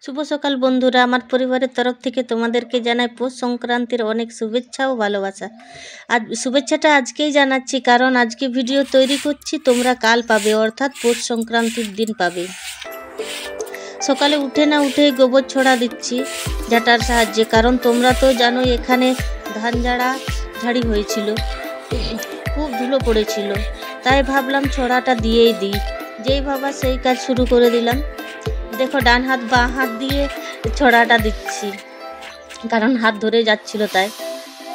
শুভ সকাল বন্ধুরা, আমার পরিবারের তরফ থেকে তোমাদেরকে জানাই পৌষ সংক্রান্তির অনেক শুভেচ্ছা ও ভালোবাসা। আজ শুভেচ্ছাটা আজকেই জানাচ্ছি, কারণ আজকে ভিডিও তৈরি করছি, তোমরা কাল পাবে, অর্থাৎ পৌষ সংক্রান্তির দিন পাবে। সকালে উঠে না উঠেই গোবর ছড়া দিচ্ছি ঝাঁটার সাহায্যে, কারণ তোমরা তো জানোই এখানে ধান ঝাড়ি হয়েছিল, খুব ধুলো পড়েছিল, তাই ভাবলাম ছড়াটা দিয়েই দিই। যেই ভাবা সেই কাজ শুরু করে দিলাম। দেখো, ডান হাত বাঁ হাত দিয়ে ছড়াটা দিচ্ছি, কারণ হাত ধরে যাচ্ছিল তাই।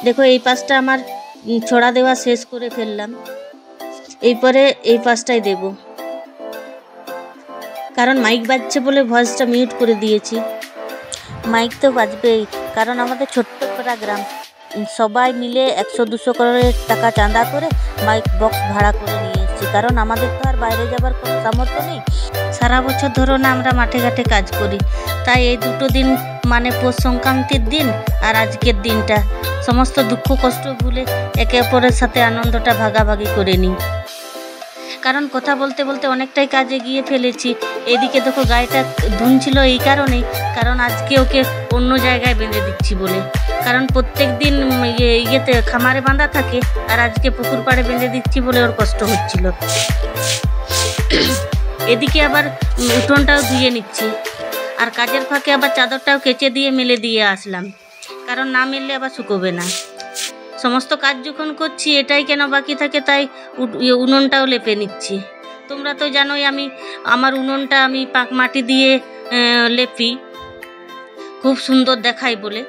দেখো, এই পাশটা আমার ছড়া দেওয়া শেষ করে ফেললাম, এরপরে এই পাশটাই দেব, কারণ মাইক বাজছে বলে ভয়েসটা মিউট করে দিয়েছি। মাইক তো বাজবেই, কারণ আমাদের ছোট্ট পাড়া গ্রাম, সবাই মিলে 100-200 করে টাকা চাঁদা করে মাইক বক্স ভাড়া করে নিয়ে এসেছি, কারণ আমাদের তো আর বাইরে যাবার কোনো সামর্থ্য নেই। সারা বছর ধরো না আমরা মাঠে ঘাটে কাজ করি, তাই এই দুটো দিন মানে পৌষ সংক্রান্তির দিন আর আজকের দিনটা সমস্ত দুঃখ কষ্ট ভুলে একে অপরের সাথে আনন্দটা ভাগাভাগি করে নিই। কারণ কথা বলতে বলতে অনেকটাই কাজ এগিয়ে ফেলেছি। এদিকে দেখো, গাড়িটা ধুনছিল এই কারণেই, কারণ আজকে ওকে অন্য জায়গায় বেঁধে দিচ্ছি বলে, কারণ প্রত্যেক দিন ইয়েতে খামারে বাঁধা থাকে, আর আজকে পুকুর পাড়ে বেঁধে দিচ্ছি বলে ওর কষ্ট হচ্ছিল। এদিকে আবার উঠোনটাও ধুয়ে নিচ্ছি, আর কাজের ফাঁকে আবার চাদরটাও কেচে দিয়ে মেলে দিয়ে আসলাম, কারণ না মেললে আবার শুকোবে না। সমস্ত কাজ যখন করছি, এটাই কেন বাকি থাকে, তাই উনুনটাও লেপে নিচ্ছি। তোমরা তো জানোই আমার উনুনটা আমি পাক মাটি দিয়ে লেপি, খুব সুন্দর দেখাই বলে।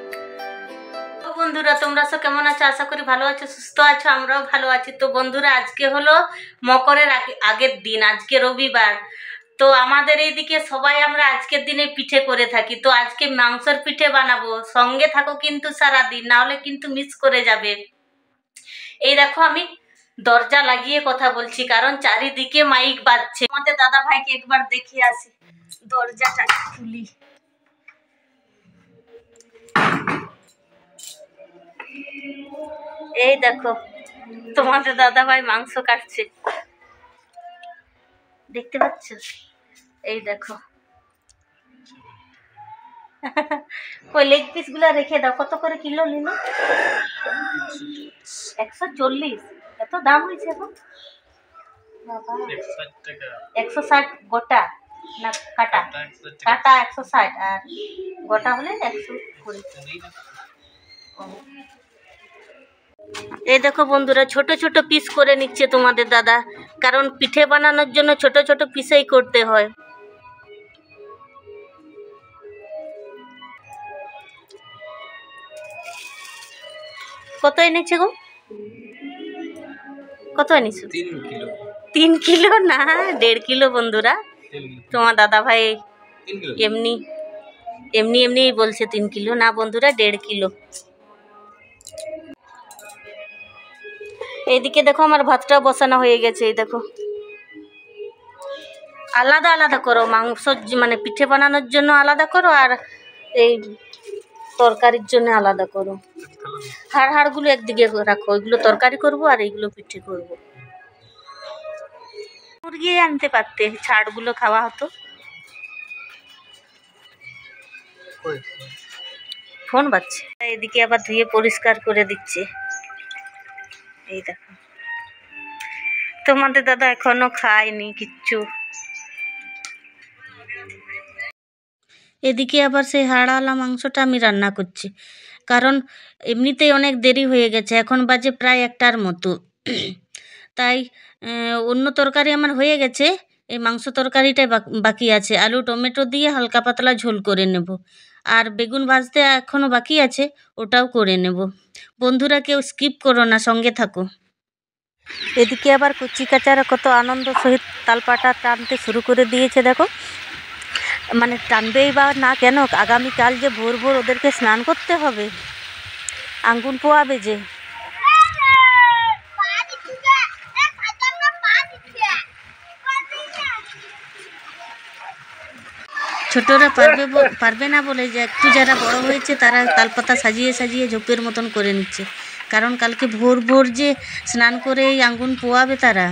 তো বন্ধুরা, তোমরা সব কেমন আছো? আশা করি ভালো আছো, সুস্থ আছো, আমরাও ভালো আছি। তো বন্ধুরা, আজকে হলো মকরের আগের দিন, আজকে রবিবার। তো আমাদের এইদিকে সবাই আমরা আজকের দিনে পিঠে করে থাকি। তো আজকে মাংসের পিঠে বানাবো, সঙ্গে থাকো কিন্তু সারাদিন, নাহলে কিন্তু মিস করে যাবে। এই দেখো, আমি দরজা লাগিয়ে কথা বলছি, কারণ চারিদিকে মাইক বাজছে। আমাদের দাদা ভাইকে একবার দেখিয়ে আসি, দরজাটা খুলি। এই দেখো, তোমাদের দাদা ভাই মাংস কাটছে, দেখতে পাচ্ছ? এই দেখো, ওই লেগ পিস গুলা রেখে দাও। কত করে কিলো নিল? 140। এত দাম হয়েছে এখন? 160 গোটা না কাটা? কাটা 160 আর গোটা হলে 120। এই দেখো বন্ধুরা, ছোট ছোট পিস করে নিচ্ছে তোমাদের দাদা, কারণ পিঠে বানানোর জন্য ছোট ছোট পিসেই করতে হয়। কত এনেছে গো? কত এনেছো? 3 কিলো না, 1.5 কিলো বন্ধুরা। তোমার দাদা ভাই এমনি এমনি বলছে 3 কিলো না বন্ধুরা, 1.5 কিলো। এইদিকে দেখো, আমার ভাতটা বসানো হয়ে গেছে। এই দেখো, আলাদা আলাদা করো, মাংস মানে পিঠে বানানোর জন্য আলাদা করো, আর এই তরকারির জন্য আলাদা করো। হাড়গুলো একদিকে রাখো, ওইগুলো তরকারি করবো আর এইগুলো পিঠে করবো। মুরগি আনতে পারতে, ছাড়গুলো খাওয়া হতো। ফোন বাজছে, এদিকে আবার ধুয়ে পরিষ্কার করে দিচ্ছে। এই দেখো, তোমাদের দাদা এখনো খায়নি কিচ্ছু। এদিকে আবার সেই হাড়ওয়ালা মাংসটা আমি রান্না করছি, কারণ এমনিতেই অনেক দেরি হয়ে গেছে, এখন বাজে প্রায় 1টার মতো। তাই অন্য তরকারি আমার হয়ে গেছে, এই মাংস তরকারিটাই বাকি আছে। আলু টমেটো দিয়ে হালকা পাতলা ঝোল করে নেব, আর বেগুন ভাজতে এখনও বাকি আছে, ওটাও করে নেব। বন্ধুরা, কেউ স্কিপ করো না, সঙ্গে থাকো। এদিকে আবার কচি কাচারা কত আনন্দ সহিত তালপাটা টানতে শুরু করে দিয়েছে। দেখো, মানে টানবেই বা না কেন, আগামীকাল যে ভোর ভোর ওদেরকে স্নান করতে হবে, আঙ্গুল পোয়াবে যে। ছোটরা পারবে না বলে, যে একটু যারা বড় হয়েছে তারা তালপাতা সাজিয়ে সাজিয়ে ঝোপের মতন করে নিচ্ছে, কারণ কালকে ভোর ভোর যে স্নান করে এই আঙ্গুল পোয়াবে তারা।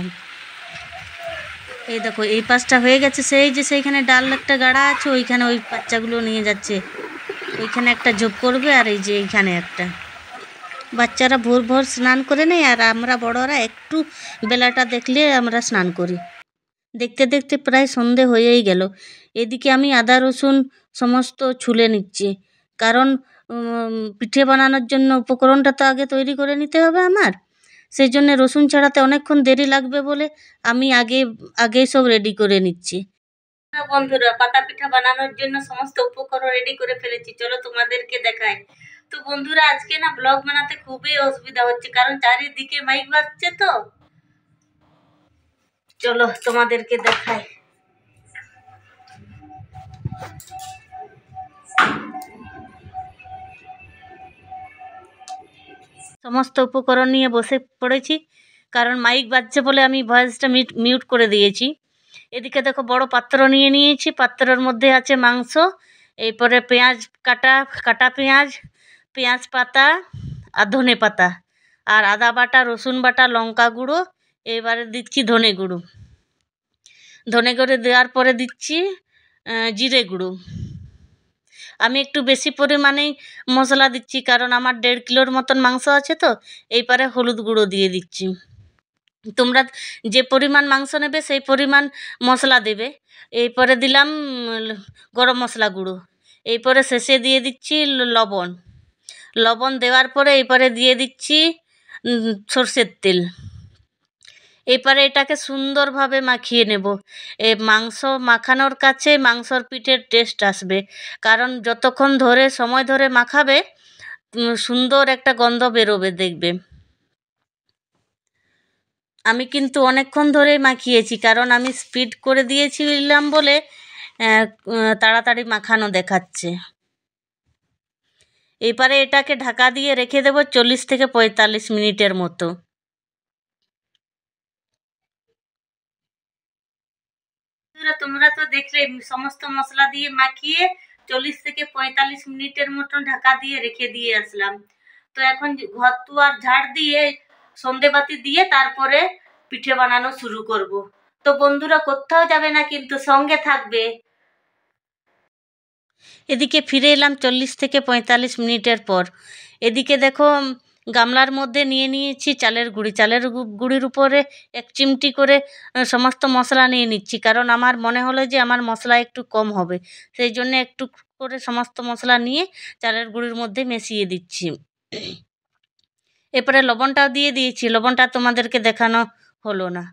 এই দেখো এই পাশটা হয়ে গেছে, সেই যে সেইখানে ডাল একটা গাড়া আছে ওইখানে ওই বাচ্চাগুলো নিয়ে যাচ্ছে। ওইখানে একটা ঝোপ করবে আর এই যে এইখানে একটা। বাচ্চারা ভোর ভোর স্নান করে নেয় আর আমরা বড়রা একটু বেলাটা দেখলে আমরা স্নান করি। দেখতে দেখতে প্রায় সন্ধে হয়েই গেল। এদিকে আমি আদা রসুন সমস্ত ছুলে নিচ্ছি, কারণ পিঠে বানানোর জন্য উপকরণটা তো আগে তৈরি করে নিতে হবে আমার। সেই জন্য রসুন ছাড়াতে অনেকক্ষণ দেরি লাগবে বলে আমি আগেই সব রেডি করে নিচ্ছি। বন্ধুরা, পাতা পিঠা বানানোর জন্য সমস্ত উপকরণ রেডি করে ফেলেছি, চলো তোমাদেরকে দেখাই। তো বন্ধুরা, আজকে না ব্লগ বানাতে খুবই অসুবিধা হচ্ছে, কারণ চারিদিকে মাইক বাজছে। তো চলো তোমাদেরকে দেখাই। সমস্ত উপকরণ নিয়ে বসে পড়েছি, কারণ মাইক বাজছে বলে আমি ভয়েসটা মিউট করে দিয়েছি। এদিকে দেখো বড় পাত্র নিয়ে নিয়েছি, পাত্রের মধ্যে আছে মাংস, এরপরে পেঁয়াজ কাটা পেঁয়াজ পাতা আর ধনে পাতা আর আদা বাটা, রসুন বাটা, লঙ্কা গুঁড়ো, এবারে দিচ্ছি ধনে গুঁড়ো দেওয়ার পরে দিচ্ছি জিরে গুঁড়ো। আমি একটু বেশি পরিমাণেই মশলা দিচ্ছি, কারণ আমার 1.5 কিলোর মতন মাংস আছে। তো এইবারে হলুদ গুঁড়ো দিয়ে দিচ্ছি। তোমরা যে পরিমাণ মাংস নেবে সেই পরিমাণ মশলা দেবে। এরপরে দিলাম গরম মশলা গুঁড়ো। এরপরে শেষে দিয়ে দিচ্ছি লবণ দেওয়ার পরে এরপরে দিয়ে দিচ্ছি সর্ষের তেল। এরপরে এটাকে সুন্দরভাবে মাখিয়ে নেব। এই মাংস মাখানোর কাছে মাংসর পিঠের টেস্ট আসবে, কারণ যতক্ষণ ধরে সময় ধরে মাখাবে সুন্দর একটা গন্ধ বেরোবে দেখবে। আমি কিন্তু অনেকক্ষণ ধরেই মাখিয়েছি, কারণ আমি স্পিড করে দিয়েছিলাম বলে তাড়াতাড়ি মাখানো দেখাচ্ছে। এবারে এটাকে ঢাকা দিয়ে রেখে দেব 40 থেকে 45 মিনিটের মতো। তোমরা তো দেখলে সমস্ত মশলা দিয়ে মাখিয়ে 40 থেকে 45 মিনিটের মতো ঢাকা দিয়ে রেখে দিয়ে আসলাম। তো এখন ঘর দুয়ার ঝাড় দিয়ে সন্ধেবাতি দিয়ে তারপরে পিঠে বানানো শুরু করব। তো বন্ধুরা, কোথাও যাবে না, কিন্তু সঙ্গে থাকবে। এদিকে ফিরে এলাম 40 থেকে 45 মিনিটের পর। এদিকে দেখো গামলার মধ্যে নিয়ে নিয়েছি চালের গুঁড়ির উপরে 1 চিমটি করে সমস্ত মশলা নিয়ে নিচ্ছি, কারণ আমার মনে হলো যে আমার মশলা একটু কম হবে, সেই জন্য একটু করে সমস্ত মশলা নিয়ে চালের গুঁড়ির মধ্যে মিশিয়ে দিচ্ছি। এরপরে লবণটাও দিয়ে দিয়েছি, লবণটা তোমাদেরকে দেখানো হলো না।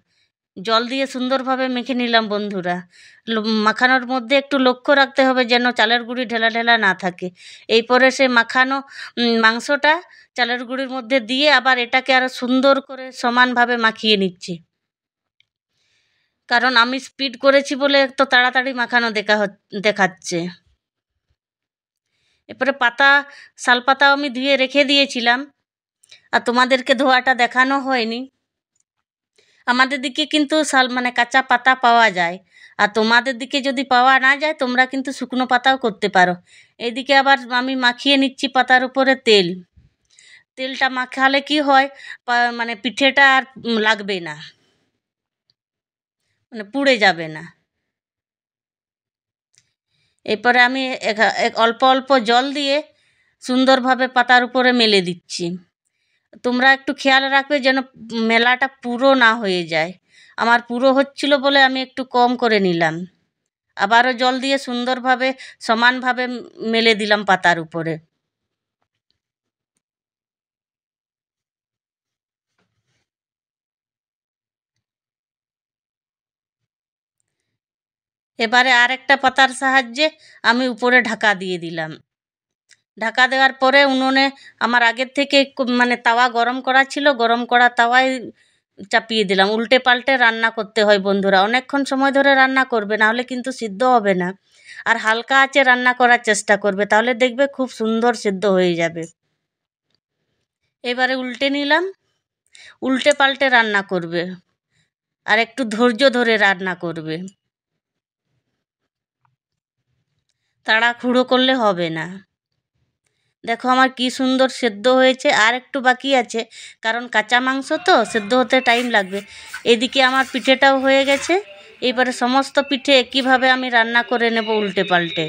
জল দিয়ে সুন্দরভাবে মেখে নিলাম বন্ধুরা। মাখানোর মধ্যে একটু লক্ষ্য রাখতে হবে যেন চালের গুঁড়ি ঢেলা ঢেলা না থাকে। এরপরে সে মাখানো মাংসটা চালের গুঁড়ির মধ্যে দিয়ে আবার এটাকে আরও সুন্দর করে সমানভাবে মাখিয়ে নিচ্ছি, কারণ আমি স্পিড করেছি বলে তো তাড়াতাড়ি মাখানো দেখাচ্ছে। এরপরে শাল পাতাও আমি ধুয়ে রেখে দিয়েছিলাম, আর তোমাদেরকে ধোয়াটা দেখানো হয়নি। আমাদের দিকে কিন্তু কাঁচা পাতা পাওয়া যায়, আর তোমাদের দিকে যদি পাওয়া না যায় তোমরা কিন্তু শুকনো পাতাও করতে পারো। এদিকে আবার আমি মাখিয়ে নিচ্ছি পাতার উপরে তেলটা মাখালে কি হয়, পিঠেটা আর লাগবে না, পুড়ে যাবে না। এরপরে আমি অল্প অল্প জল দিয়ে সুন্দরভাবে পাতার উপরে মেলে দিচ্ছি। তোমরা একটু খেয়াল রাখবে যেন মেলাটা পুরো না হয়ে যায়। আমার পুরো হচ্ছিল বলে আমি একটু কম করে নিলাম। আবারও জল দিয়ে সুন্দরভাবে সমানভাবে মেলে দিলাম পাতার উপরে। এবারে আরেকটা পাতার সাহায্যে আমি উপরে ঢাকা দিয়ে দিলাম। ঢাকা দেওয়ার পরে উনুনে আমার আগের থেকে তাওয়া গরম করা ছিল, গরম করা তাওয়ায় চাপিয়ে দিলাম। উল্টে পাল্টে রান্না করতে হয় বন্ধুরা, অনেকক্ষণ সময় ধরে রান্না করবে, নাহলে কিন্তু সিদ্ধ হবে না। আর হালকা আঁচে রান্না করার চেষ্টা করবে, তাহলে দেখবে খুব সুন্দর সিদ্ধ হয়ে যাবে। এবারে উল্টে নিলাম, উল্টে পাল্টে রান্না করবে, আর একটু ধৈর্য ধরে রান্না করবে, তাড়াহুড়ো করলে হবে না। দেখো আমার কি সুন্দর সেদ্ধ হয়েছে, আর একটু বাকি আছে, কারণ কাঁচা মাংস তো সেদ্ধ হতে টাইম লাগবে। এদিকে আমার পিঠেটাও হয়ে গেছে, এইবারে সমস্ত পিঠে কিভাবে আমি রান্না করে নেব উল্টে পাল্টে,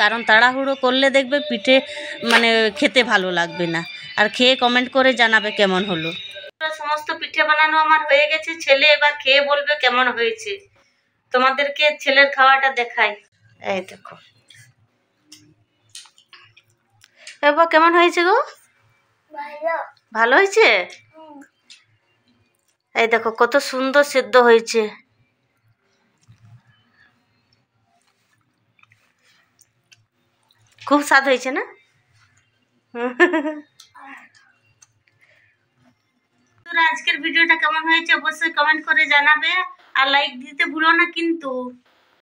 কারণ তাড়াহুড়ো করলে দেখবে পিঠে মানে খেতে ভালো লাগবে না। আর খেয়ে কমেন্ট করে জানাবে কেমন হলো। সমস্ত পিঠে বানানো আমার হয়ে গেছে, ছেলে এবার খেয়ে বলবে কেমন হয়েছে। তোমাদেরকে ছেলের খাওয়াটা দেখাই। এই দেখো, এবার কেমন হয়েছে গো? ভালো হয়েছে। এই দেখো কত সুন্দর সেদ্ধ হয়েছে। খুব স্বাদ হয়েছে না? আজকের ভিডিওটা কেমন হয়েছে অবশ্যই কমেন্ট করে জানাবে, আর লাইক দিতে ভুলো না কিন্তু।